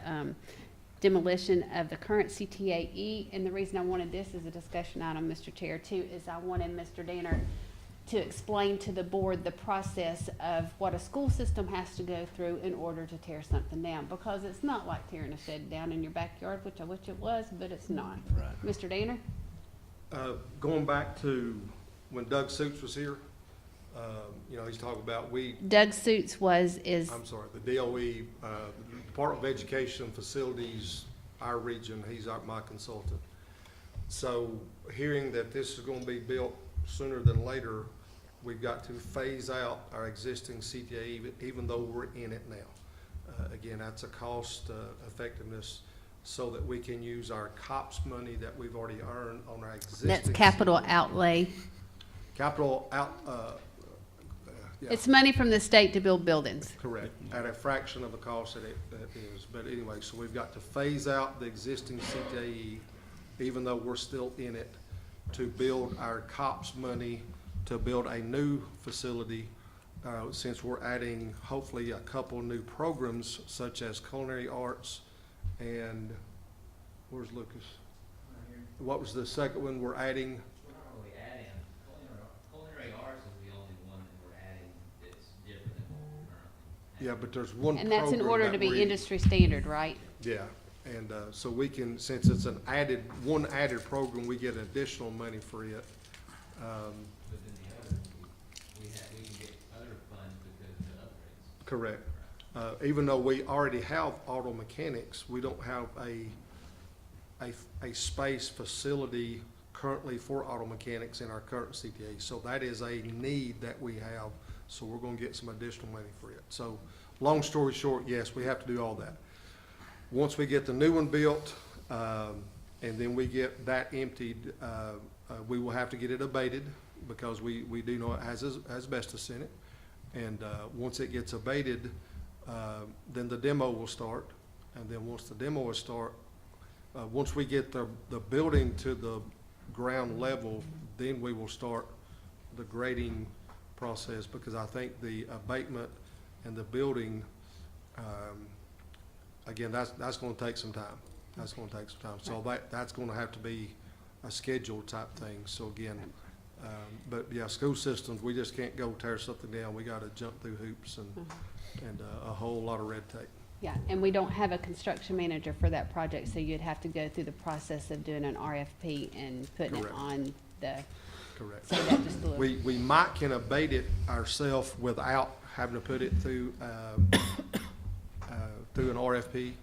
demolition of the current CTAE. And the reason I wanted this as a discussion item, Mr. Chair, too, is I wanted Mr. Danner to explain to the board the process of what a school system has to go through in order to tear something down. Because it's not like tearing a shed down in your backyard, which I wish it was, but it's not. Right. Mr. Danner? Going back to when Doug Suits was here, you know, he's talking about Doug Suits is, I'm sorry, the DOE, the Department of Education Facilities, our region, he's my consultant. So hearing that this is gonna be built sooner than later, we've got to phase out our existing CTA, even though we're in it now. Again, that's a cost effectiveness so that we can use our COPS money that we've already earned on our existing. that's capital outlay. Capital out, yeah. It's money from the state to build buildings. Correct, at a fraction of the cost that it is. But anyway, so we've got to phase out the existing CTAE, even though we're still in it, to build our COPS money to build a new facility, since we're adding hopefully a couple new programs such as culinary arts and, where's Lucas? What was the second one we're adding? We're not really adding, culinary arts is the only one that we're adding that's different than what we're currently. Yeah, but there's one And that's in program order that to be we're- industry standard, right? Yeah, and so we can, since it's one added program, we get additional money for it. But then the other, we can get other funds because of the upgrades. Correct. Even though we already have auto mechanics, we don't have a space facility currently for auto mechanics in our current CTA. So that is a need that we have, so we're gonna get some additional money for it. So, long story short, yes, we have to do all that. Once we get the new one built, and then we get that emptied, we will have to get it abated, because we do know it has asbestos in it. And once it gets abated, then the demo will start. And then once the demo will start, once we get the building to the ground level, then we will start the grading process, because I think the abatement and the building, again, that's gonna take some time. That's gonna take some time. So that's gonna have to be a scheduled type thing. So again, but yeah, school systems, we just can't go tear something down. We gotta jump through hoops and a whole lot of red tape. Yeah, and we don't have a construction manager for that project, so you'd have to go through the process of doing an RFP and putting it Correct. on the, Correct. say that just a little. We might can abate it ourselves without having to put it through, through an RFP,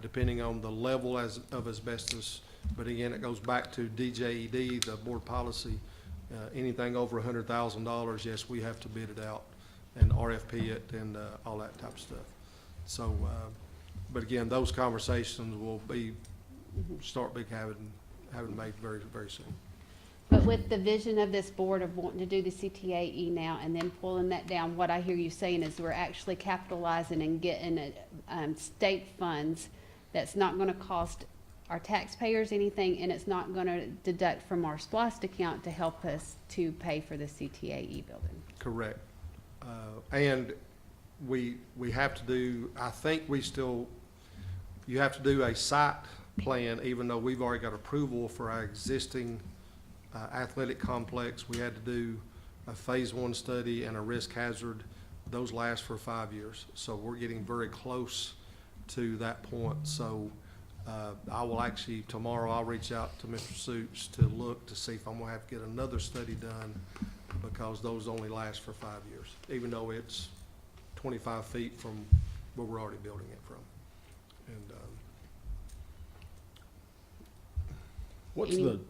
depending on the level of asbestos. But again, it goes back to DJED, the board policy. Anything over $100,000, yes, we have to bid it out and RFP it and all that type of stuff. So, but again, those conversations will be, having made very, very soon. But with the vision of this board of wanting to do the CTAE now and then pulling that down, what I hear you saying is we're actually capitalizing and getting state funds that's not gonna cost our taxpayers anything, and it's not gonna deduct from our SPOSS account to help us to pay for the CTAE building. Correct. And we have to do, I think you have to do a site plan, even though we've already got approval for our existing athletic complex. We had to do a phase 1 study and a risk hazard. Those last for 5 years. So we're getting very close to that point. So I will actually, tomorrow, I'll reach out to Mr. Suits to look to see if I'm gonna have to get another study done, because those only last for 5 years, even though it's 25 feet from where we're already building it from. And, What's Any-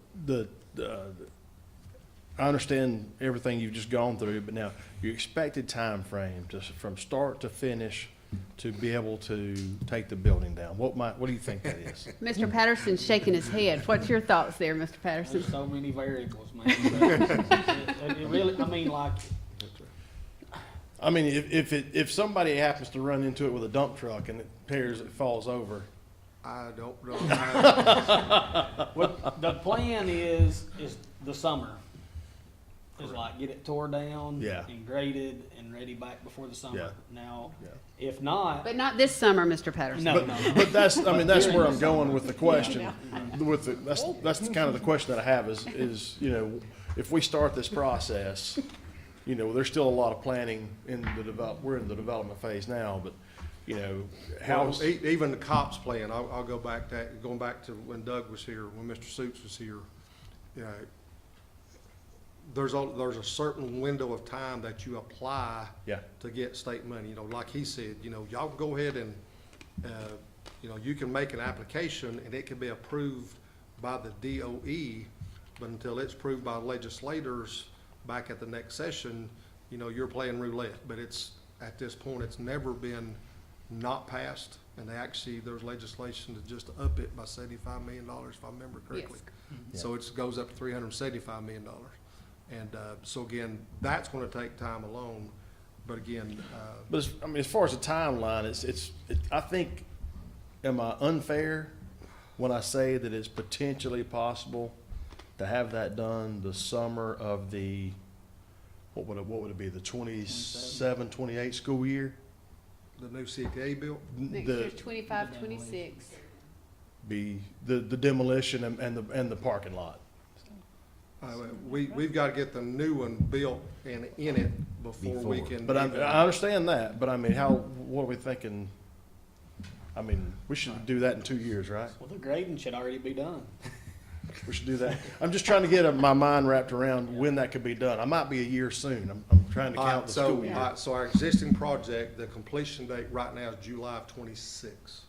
I understand everything you've just gone through, but now, your expected time frame from start to finish to be able to take the building down, what do you think that is? Mr. Patterson's shaking his head. What's your thoughts there, Mr. Patterson? There's so many variables, man. It really, I mean, like, I mean, if somebody happens to run into it with a dump truck and it falls over, I don't know. what the plan is the summer. Is like get it tore down Yeah. and graded and ready back before the summer. Yeah. Now, Yeah. if not, But not this summer, Mr. Patterson. no, no. but that's where I'm going with the question. Yeah. That's kind of the question that I have is, if we start this process, there's still a lot of planning we're in the development phase now, but, how, Even the COPS plan, I'll go back going back to when Doug was here, when Mr. Suits was here, there's a certain window of time that you apply yeah, to get state money. Like he said, y'all go ahead and, you can make an application and it can be approved by the DOE, but until it's approved by legislators back at the next session, you're playing roulette. But at this point, it's never been not passed, and there's legislation to just up it by $75 million, if I remember correctly. Yes. So it goes up to $375 million. And so again, that's gonna take time alone, but again, but as far as the timeline, I think, am I unfair when I say that it's potentially possible to have that done the summer of what would it be, the 27, 28 school year? the new CTA built, Next The- year's 25, 26. Be the demolition and the parking lot. we've gotta get the new one built and in it before we Before. can. But I even- understand that, but I mean, what are we thinking? I mean, we should do that in 2 years, right? Well, the grading should already be done. We should do that. I'm just trying to get my mind wrapped around when that could be done. I might be a year soon. I'm trying to All count right, the so, school year. all right, so our existing project, the completion date right now is July of 26.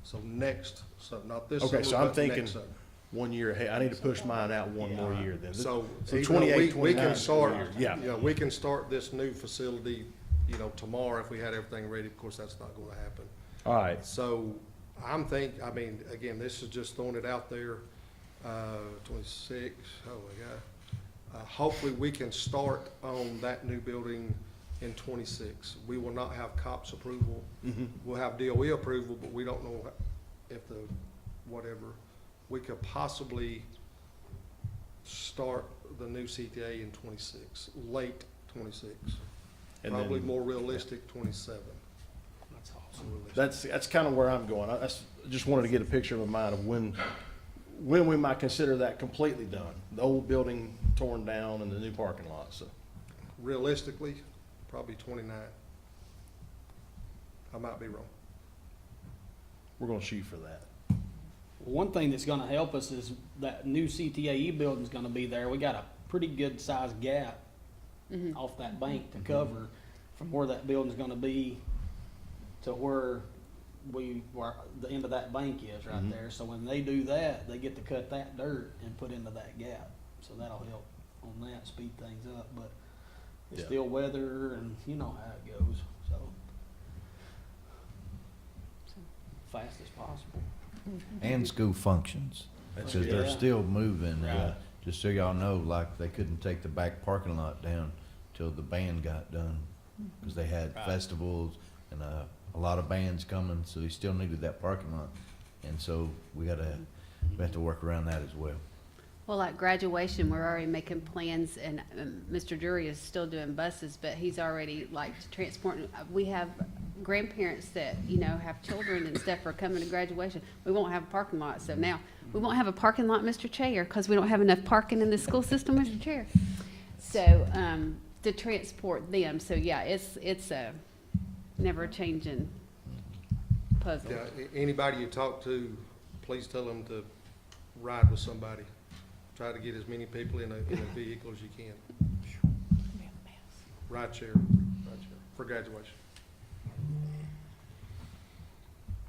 So not this summer, Okay, so I'm but thinking next summer. 1 year ahead. I need to push mine out one more year then. So, So even though 28, we can 29 start, years. Yeah. we can start this new facility, tomorrow if we had everything ready. Of course, that's not gonna happen. All right. So again, this is just throwing it out there, 26, oh my God. Hopefully, we can start on that new building in 26. We will not have COPS approval. Mhm. We'll have DOE approval, but we don't know if whatever. We could possibly start the new CTA in 26, late 26. And Probably then- more realistic, 27. That's awesome. That's kind of where I'm going. I just wanted to get a picture in my mind of when we might consider that completely done. The old building torn down and the new parking lot, so. Realistically, probably 29. I might be wrong. We're gonna shoot for that. One thing that's gonna help us is that new CTAE building's gonna be there. We got a pretty good sized gap off that bank to cover from where that building's gonna be to where the end of that bank is right Mhm. there. So when they do that, they get to cut that dirt and put into that gap. So that'll help on that, speed things up, but it's Yeah. still weather and you know how it goes, so. Fast as possible. And school functions, because they're Yeah. still moving. Right. just so y'all know, like, they couldn't take the back parking lot down till the band got done, because they had Right. festivals and a lot of bands coming, so they still needed that parking lot. And so we have to work around that as well. Well, like graduation, we're already making plans, and Mr. Drury is still doing buses, but he's already like transporting. We have grandparents that, you know, have children and stuff are coming to graduation. We won't have a parking lot, so now, we won't have a parking lot, Mr. Chair, because we don't have enough parking in the school system, Mr. Chair. So, to transport them, so yeah, it's a never-changing puzzle. Yeah, anybody you talk to, please tell them to ride with somebody. Try to get as many people in a vehicle as you can. Ride share for graduation.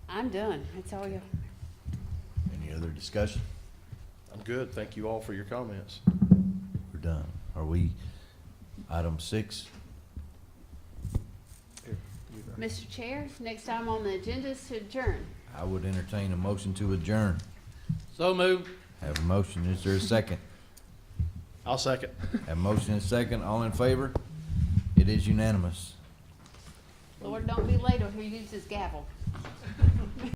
I'm done, that's all you. Any other discussion? I'm good. Thank you all for your comments. We're done. Are we, item 6? Here, you go. Mr. Chair, next item on the agenda is to adjourn. I would entertain a motion to adjourn. So moved. Have a motion, is there a second? I'll second. Have a motion and a second, all in favor? It is unanimous. Lord, don't be late or he'll use his gavel.